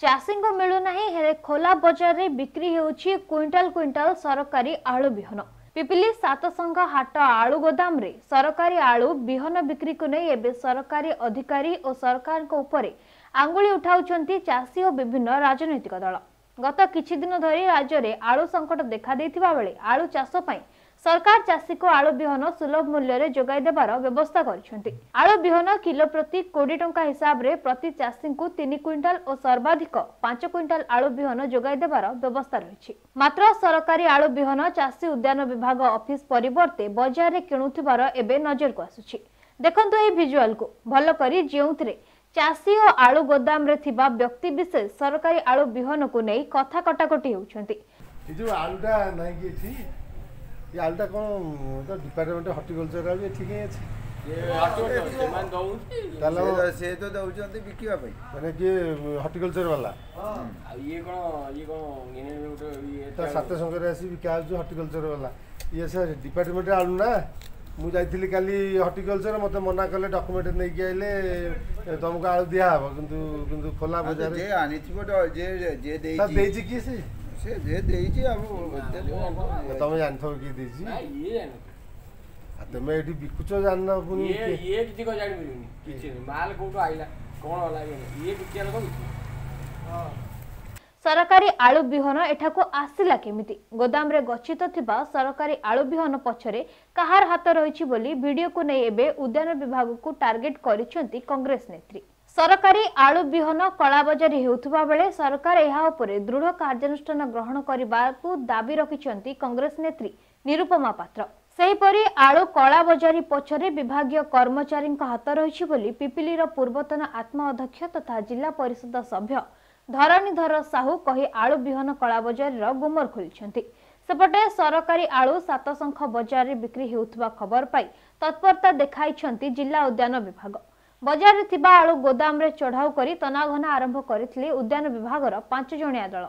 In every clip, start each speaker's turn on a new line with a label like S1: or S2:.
S1: चाषी को मिलूना हेले खोला बजार रे बिक्री होउछि क्विंटाल क्विंटाल सरकारी आलू बिहन। पिपिली सातसंग हाट आलू गोदाम रे सरकारी आलू बिहन बिक्री को नहीं एबे सरकारी अधिकारी और सरकार को ऊपर आंगुली उठाउछंती चाषी और विभिन्न राजनैतिक दल। गत किछि दिन धरी राज्य में आलू संकट देखा देथिबा बेले आलू चाष पई सरकार चाषी को आलू बिहन सुलभ मूल्य रे जोगाई देबार व्यवस्था करिसेंती। आलू बिहन किलो प्रति 20 टंका हिसाब रे प्रति चाषी को 3 क्विंटाल और सर्वाधिक 5 क्विंटाल आलू बिहन जोगाई देबार व्यवस्था रहिछि। मात्र सरकारी आलू बिहन चाषी उद्यान विभाग ऑफिस परिवर्ते बाजार रे किणुथिबार एबे नजर को आसुछि। देखंतु ए विजुअल को भलो करी जेउथरे चाषी और आलू गोदाम रे थिबा व्यक्ति विशेष सरकारी आलू बिहन को नहीं कथा कटाकटी होउछंती।
S2: जो आलूटा नहीं कि थी ये आलूटा कौन तो डिपार्टमेंट हॉर्टिकल्चर आलू ठीक है
S3: से तो दउचंती बिकिवा पई
S2: माने कि हॉर्टिकल्चर वाला
S3: ये कोन ये
S2: तो सात संगे आसी बिका जो हॉर्टिकल्चर वाला ये सर डिपार्टमेंट आलू ना मु जाइथिली काली हॉर्टिकल्चर मते मना करले डॉक्यूमेंट नै कि आइले तुमको आलू दिया हबो किंतु खोला बाजार
S3: जे आनिथिबो जे
S2: देजी की
S3: से जे देइछि अब
S2: तुम जानथो कि देजी
S3: ये
S2: तुम एठी बिकुचो जानना पुनी
S3: ये किछि को जानि बिनी किछि माल कोठो आइला कोन होला ये बिकिया लोक
S1: सरकारी आलू बिहन एठाको आसिला केमिति गोदाम रे गच्छित थिबा सरकारी आलू बिहन पछरे कहार हाथ रहिछि बोली वीडियो को नै एबे उद्यान विभाग को टार्गेट करिसेंती कांग्रेस नेत्री। सरकारी आलू बिहन कलाबजारी हेउथबा बेले सरकार एहा उपरे दृढ़ कार्यानुष्ठान ग्रहण करबाकू दाबी रखिसेंती कांग्रेस नेत्री निरुपमा पात्र। सेहीपरि आलू कलाबजारी पछरे विभागीय कर्मचारी हाथ रहिछि बोली पिपिलीर पूर्वतन आत्मा अध्यक्ष तथा जिला परिषद सभ्य धरणीधर साहू कही आलू बिहन कला बजार गुमर खोलिछंती। सेपटे सरकारी आलू सातसंख बजार रे बिक्री हेउथबा खबर पाई तत्परता देखाइछंती जिला उद्यान विभाग। बजार रे थिबा आलू गोदाम रे चढ़ाऊ करी तनाघना आरंभ करिथिले उद्यान विभागर 5 जणिया दल।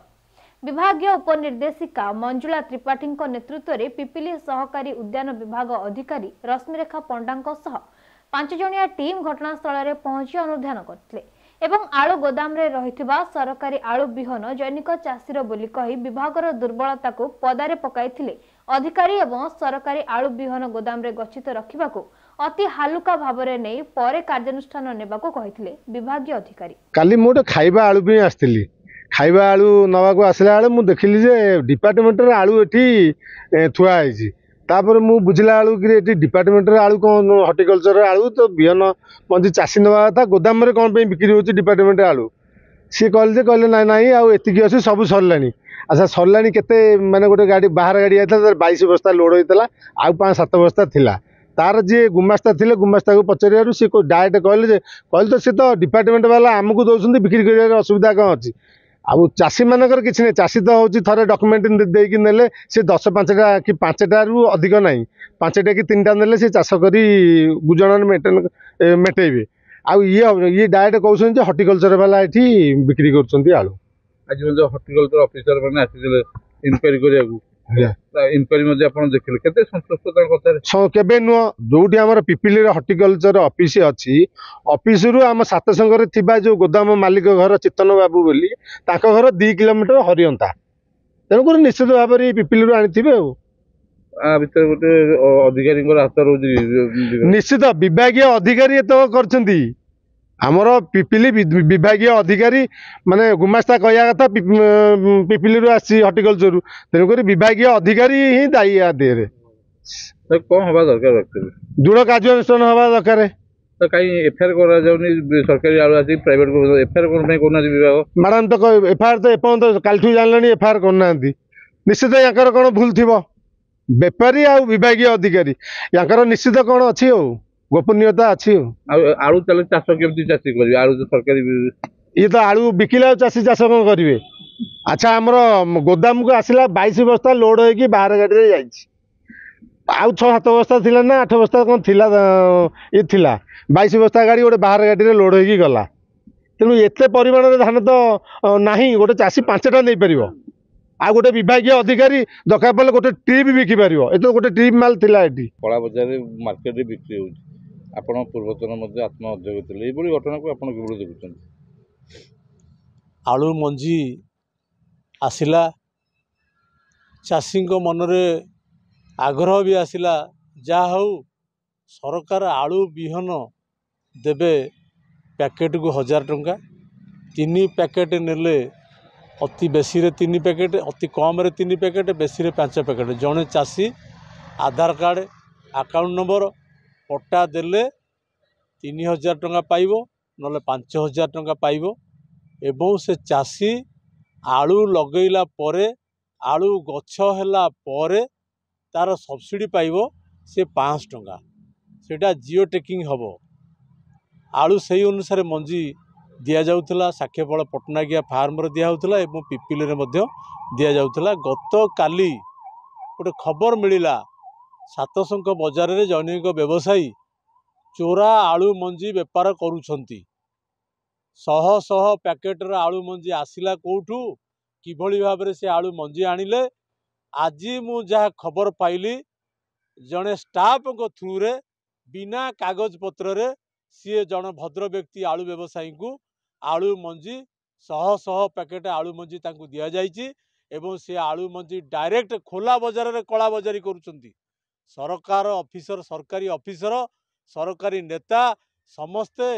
S1: विभागीय उपनिर्देशिका मंजुला त्रिपाठी नेतृत्व रे पिपिली सहकारी उद्यान विभाग अधिकारी रश्मिरेखा पंडा सह 5 जणिया टीम घटनास्थल रे पहुंची अनुध्यान करथिले एवं आलू गोदाम रे रहिथिबा सरकारी आलू बिहन जैनिक चाषीर बोली कही विभागर दुर्बलता को पदारे पकाइथिले अधिकारी एवं सरकारी आलू बिहन गोदाम रे गच्छित रखिबाकू अति हालुका भाबरे नै परे कार्यानुष्ठान नेबाकू कहिथिले विभागीय अधिकारी।
S2: काली मोटे खाइबा आलू भी आस्तिली खाइबा आलू नवाकू आसला आलू मु देखिली जे डिपार्टमेंट रे आलू एठी थुआ आइछि तापर मु बुझला आलू कि डिपार्टमेंट रे आलू कौन हॉर्टिकल्चर आलू तो बिहन मंदी चाषी नवा था गोदाम रे कौन पे बिक्री होची डिपार्टमेंट आलू सी कहले ना ना आउ एतिकी अछि सब सरलानी। अच्छा सरलानी केते माने गोटे गाड़ी बाहर गाड़ी आइता 22 बस्ता लोड होइतला आउ 5-7 बस्ता थिला तार जे गुमास्ता थिले गुमास्ता को पचरियारू सी को डायरेक्ट कहले तो से तो डिपार्टमेंट वाला हमकु दोछंती बिक्री करिया असुविधा कौन अछि आउ चाषी मानकर किछि नै चाषी तो होची थरे डॉक्यूमेंट देकी नेले से 10-5टा कि 5टा रु अधिक नाही 5टा कि 3टा नेले से चाष करी गुजरन मेटेबे आउ ये डायरेक्ट कहउछन जे हॉर्टिकल्चर वाला एठी बिक्री करछंती आलू।
S4: आज जो हॉर्टिकल्चर ऑफिसर माने आसीले इनक्वायरी करियाकू इनक्वायरी मध्ये आपण देखिले केते संतुष्टता कथा
S2: केबे नो जोठी हमर पिपिली रे हॉर्टिकल्चर ऑफिस अछि ऑफिस रु हम सात संगरे थिबा जो गोदाम मालिक घर चितन बाबू बोली ताको घर 2 किलोमीटर हरियंता तेनु कर निश्चित भाव रे पिपिली रु आनिथिबे
S4: आ भीतर गोटे अधिकारी हाथ रोज
S2: निश्चित विभागीय अधिकारी तो करछंती आमर पिपिली विभागीय अधिकारी माने गुमास्ता कहया कथा पिपिली रु आसी हॉर्टिकल्चर तेनु कर विभागीय अधिकारी ही दायी आ देरे
S4: कौन हवा दरकार व्यक्ति
S2: दृढ़ कार्यानुष्ठान हवा दरकार
S4: तो कहीं एफआईआर करा जाउनी सरकारी आलू आसी प्राइवेट को एफआईआर कोन पे कोना विभाग
S2: मैडम तो एफआईआर तो एपन कालठू जानलानी एफआईआर करना निश्चित याकर कौन भूल थिबो बेपारी आ विभागीय अधिकारी याकर निश्चित कौन अच्छी हो गोपनीयता अच्छी हो
S4: आलू चले चाष केमती चाषी करिवे आलू तो सरकारी
S2: ये तो आलू बिकिला चाषी चाष कौन करिवे। अच्छा हमर गोदाम को आसिला 22 बस्ता लोड होई बाहर गाड़ी रे जाइछि आउ 6-7 बस्ता थिला ना 8 बस्ता कौन थिला ये थिला 22 बस्ता गाड़ी गोटे बाहर गाड़ी रे लोड होई गला तेणु एते परिमाण रे धान तो नाही गोटे चाषी 5टा नै परिबो आ गोटे विभागीय अधिकारी दरकार पड़े गोटे ट्रिप बिकी पार ये तो गोटे ट्रिप माल थिला एठी
S4: कला बजार मार्केट रे बिक्री होउछि आपण पूर्वतन आत्मा अध्यक्ष थे ये घटना को आप देखुं।
S5: आलू मंजी आसिला चाषी मनरे आग्रह भी आसिला जा हऊ सरकार आलू बिहन देबे पैकेट को 1000 टंका 3 पैकेट नेले अति बेसी रे 3 पैकेट अति कम रे 3 पैकेट बेसी रे 5 पैकेट जड़े चाषी आधार कार्ड अकाउंट नंबर पट्टा देले 3000 टंका पाइबो नले 5000 टंका पाइबो एवं से चाषी आलू लगैला परे आलू गछ होला परे तार सब्सिडी पाइबो से 500 टंका सेटा जिओ टेकिंग हबो आलू सही अनुसार मंजी दिया जाउथला साखेफल पटनागिया फार्म रे दिया होउथला एवं पिपिल रे मध्य दिया जाउथला गत काली गोटे खबर मिलिला सातशंक बजार रे जैनिक व्यवसायी चोरा आलू मंजी बेपार करूछंती शह शह पैकेट रे आलू मंजी आसिला कोठू किभली भाव रे से आलू मंजी आनिले आज मु जहाँ खबर पाइली जड़े स्टाफ को थ्रू रे बिना कागज पत्र रे सी जन भद्र व्यक्ति आलू व्यवसायी को आलू मंजी शह शह पैकेट आलू मंजी तांकु दिया जाइछि एवं से आलू मंजी डायरेक्ट खोला बजार रे कला बजारी करूछंती सरकार ऑफिसर सरकारी ऑफिसर सरकारी नेता समस्ते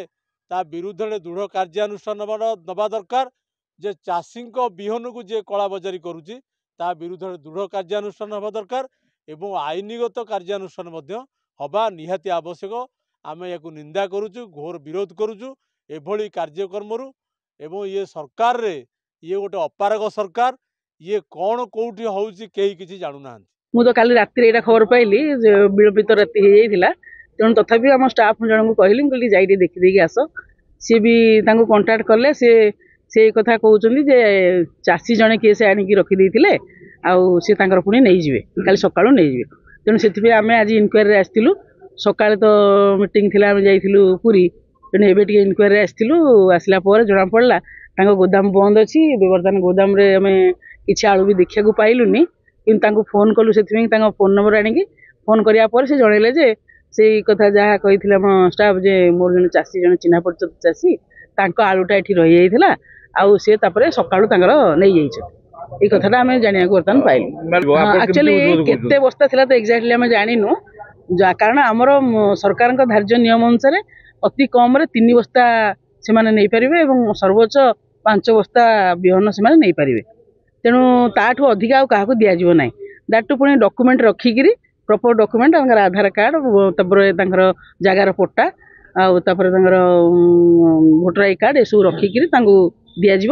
S5: ता विरुद्ध में दृढ़ कार्यानुष्ठान नवा दरकार जे चाषी विहन को जे कला बजारी करुच्ची ता विरुद्ध में दृढ़ कार्यानुष्ठान हवा दरकार एवं आईनगत कार्यानुष्ठान हवा निहाती आवश्यक आम या निंदा करुचु घोर विरोध करुचु एभली कार्यक्रम एवं ये सरकार रे ये गोटे अपारग सरकार ये कौन कौटी होउची केही किछि जानु ना
S6: मु तो काली राति एटा खबर पाइली विलंबित राति हो जाइथिला तेणु तथापि आम स्टाफ जन को कहली जाई देखी देखी आस सी भी कंटाक्ट कले से कथा कहते जे चाषी जड़े किए से आणिकी रखिदे आउ सी पुणी नहीं जाए काली सकाळु नहीं जाए तेणु से आम आज इनक्वारी आसलु सकाଳେ तो मीटिंग थिला आम जाइलु पुरी तेणु एबे इनक्वारी आसलु आसला जना पड़ा गोदाम बंद अच्छी बर्तमान गोदाम रे आम किसी आलू भी देखा पाइलुनी कि फोन कलु से फोन नंबर आणिकी फोन कराया से जनइले जे से कथा जहाँ कही आम स्टाफ जे मोर जन चाषी जन चिन्हा परिचय चाषी आलूटा ये रही जाइए आउ सी सकाळु नहीं जाइए ये कथा आम जाना बर्तमान पाइलु एक्चुअली केते बस्ता थिला तो एक्जाक्टली आम जानिनु कारण आमर सरकार धार्य नियम अनुसार अति कम रे 3 बस्ता से नहीं पारे और सर्वोच्च 5 बस्ता बिहन से नहीं पारे तेणु ताठू अधिक क्या दिज्व ना दैट पुणी डॉक्यूमेंट रखिकी प्रॉपर डॉक्यूमेंट आधार कार्ड जगार पट्टा आपर भोटर आई कार्ड यू रखिकी दिज्व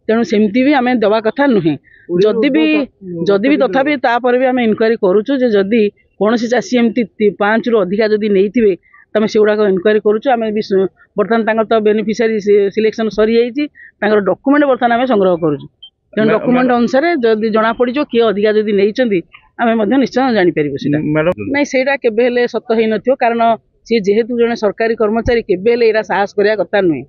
S6: तेणु सेमती भी आम दवा कथा नुहे जदि भी तथापि तापर भी आम इनक्वारी करुचु जदि कौन चाषी एमती 5 रु अधिका जदि नहीं थे तमें से गुड़ाक इनक्वारी करुचु आम बर्तमान तो बेनिफिशियरी सिलेक्शन सरी जाइए डॉक्यूमेंट बर्तमान आम संग्रह करुचु तेणु डॉक्यूमेंट अनुसार जदि जना पड़ किए अधिका जदि नहीं आम निश्चय जापर ना सेटा केबे सत हो न कारण सी जेहेतु जड़े सरकारी कर्मचारी केबे साहस करने कथा नुहे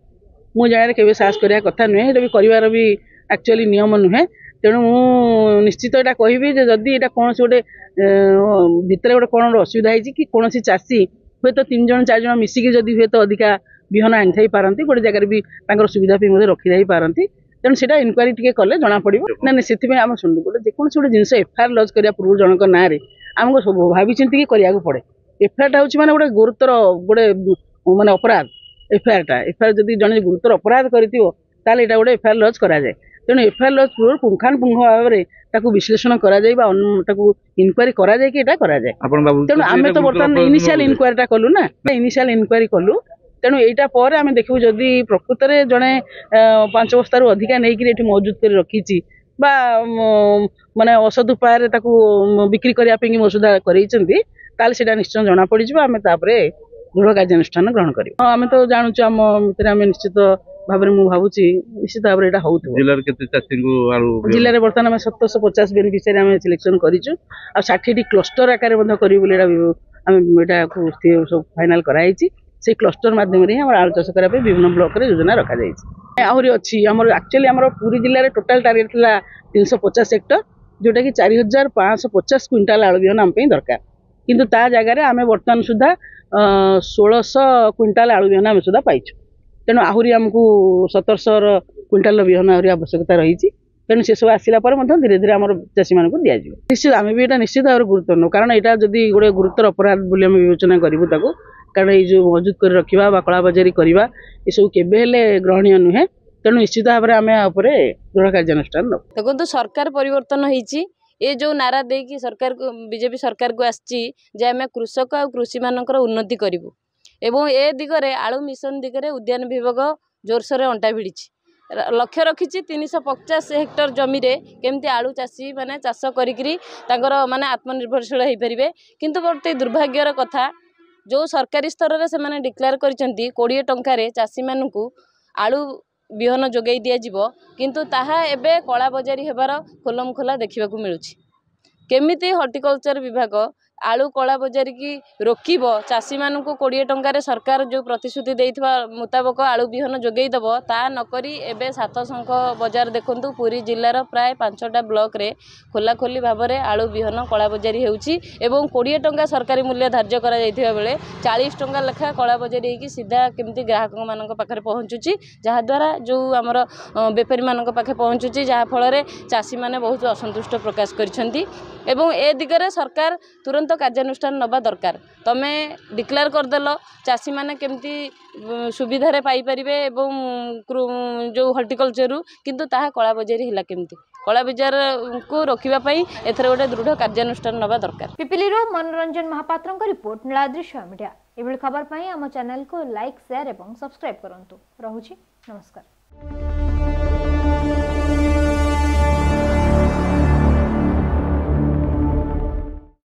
S6: मु जाने के साहस करने कथा नुहे ये भी कर भी एक्चुअली नियम नुहे तेणु मु निश्चित यहाँ कहबी जदि यहाँ कौन गोटे भितर गोटे कौन असुविधा है कि कौन चाषी हे तो 3 जन 4 जन मिसिकी जदि हे तो अधिका बिहन आनी थी पारती गोटे जगह भी सुविधा रखी थी पारती तेणु से इनक्वारी टी कले जना पड़ो ना से आम शुणु गोटे जेको गोटे जिन एफआईआर लज करा पूर्व जनक ना आमको सब भाई चिंतिकी कराया पड़े एफआईआर हूँ माने गोटे गुरुतर गोटे माने अपराध एफआईआर जब जन गुरुतर अपराध कर गोटे एफआईआर लज कराए तेणु एफआईआर लज पूर्व पुंखानुपुंख भाव में विश्लेषण कराए इनक्वारी कराए तेणु आम तो बर्तमान इनिशियल इनक्वारीटा कलु ना इनिशियल इनक्वारी कलु तेणु यहाँ पर आम देखू जदि प्रकृत में जड़े 5 बस्तार अधिका नहीं कि मौजूद कर रखी माने औषध उपाय बिक्री करने मसुदा कर निश्चय जना पड़ आम दृढ़ कार्यानुष्ठान ग्रहण कर आम तो जानूँ आम भर आम निश्चित भाव में मुझे भावुँ निश्चित भाव में हो जिले में बर्तमान आम 750 बेनिफिशियरी आम सिलेक्शन करूँ आ 60 क्लस्टर आकार सब फाइनाल कराई से क्लस्टर माध्यम आलू चाष करने विभिन्न ब्लॉक रे योजना रखा जाए आहरी अच्छी एक्चुअली आम पुरी जिले में टोटाल टार्गेट था 350 हेक्टर जोटा कि 4550 क्विंटाल आलू बिहन आम दरकार किंतु ता जगह आम बर्तमान सुधा 1600 क्विंटाल आलू बिहन आम सुधा पाइछु तेणु आहरी आमको 1700 क्विंटाल विहन आहरी आवश्यकता रही तेणु से सब आसला धीरे धीरे आम चाषी मानक दि निश्चित आम भी निश्चित भाव गुरुत्व नौ कारण यहाँ जदि गोटे गुरुतर अपराध बोली आम विवेचना करूँ कारण ये जो मजूद कर रखा कला बजारी करवा ये सब केबे ग्रहणीय नुहे तेणु निश्चित भाव में आम दृढ़ कार्यानुष्ठान नौ
S7: देखो सरकार परिवर्तन होती ये जो नारा देकी सरकार को बीजेपी सरकार को आसी आम कृषक और कृषि मानकर उन्नति करूँ एवं ए दिगरे आलू मिशन दिगरे उद्यान विभाग जोरसोर अंटा भिड़ी लक्ष्य रखी 350 हेक्टर जमी रे केमती आलू चाषी माने चाष करिकरी माने आत्मनिर्भरशील हो पारे किंतु गोटे दुर्भाग्यर कथा जो सरकारी स्तर में से डिक्लेयर करिसेंती 20 टंकार चाषी मानू आलू बिहन जोगई दिज्व किंतु ताहा एबे कला बजारी हेबार खोलम खोला देखा मिलूँ केमिति हॉर्टिकल्चर विभाग आलू कला बजारी की रोकब चाषी मानू 20 टंकार सरकार जो प्रतिश्रुति देइथबा मुताबक आलू बिहन जोगई दब ता नकरी एबे 7 शंख बजार देखंतु पुरी जिल्लार प्राय 5टा ब्लॉक रे खोला खोली भाव में आलू बिहन कला बजारी होउची एवं 20 टंका सरकारी मूल्य धार्य करा जाइथिबा बेले 40 टंका लेखा कला बजारी होगी सीधा केमती ग्राहक मानक पाखरे पहुँचुची जहा द्वारा जो आमर बेपारी मानक पाखे पहुँचुची जहा फल रे चाषी माने बहुत असंतुष्ट प्रकाश करिसेंती एवं ए दिगरे सरकार तुरंत कार्यानुष्ठान नबा दरकार तमे डिक्लेयर करदेल चाषी माने केमती सुविधा रे पाई परिबे एवं जो हॉर्टिकल्चर किंतु ताहा कला बजारी हिला केमती कला बजार को रोकिबा पई एथरे गोटे दृढ़ कार्यानुष्ठान नबा दरकार।
S1: पिपिली रो मनोरंजन महापात्र को रिपोर्ट नीलाद्री मीडिया एभली खबर पई हम चैनल को लाइक शेयर एवं सब्सक्राइब करंतु रहुछि नमस्कार।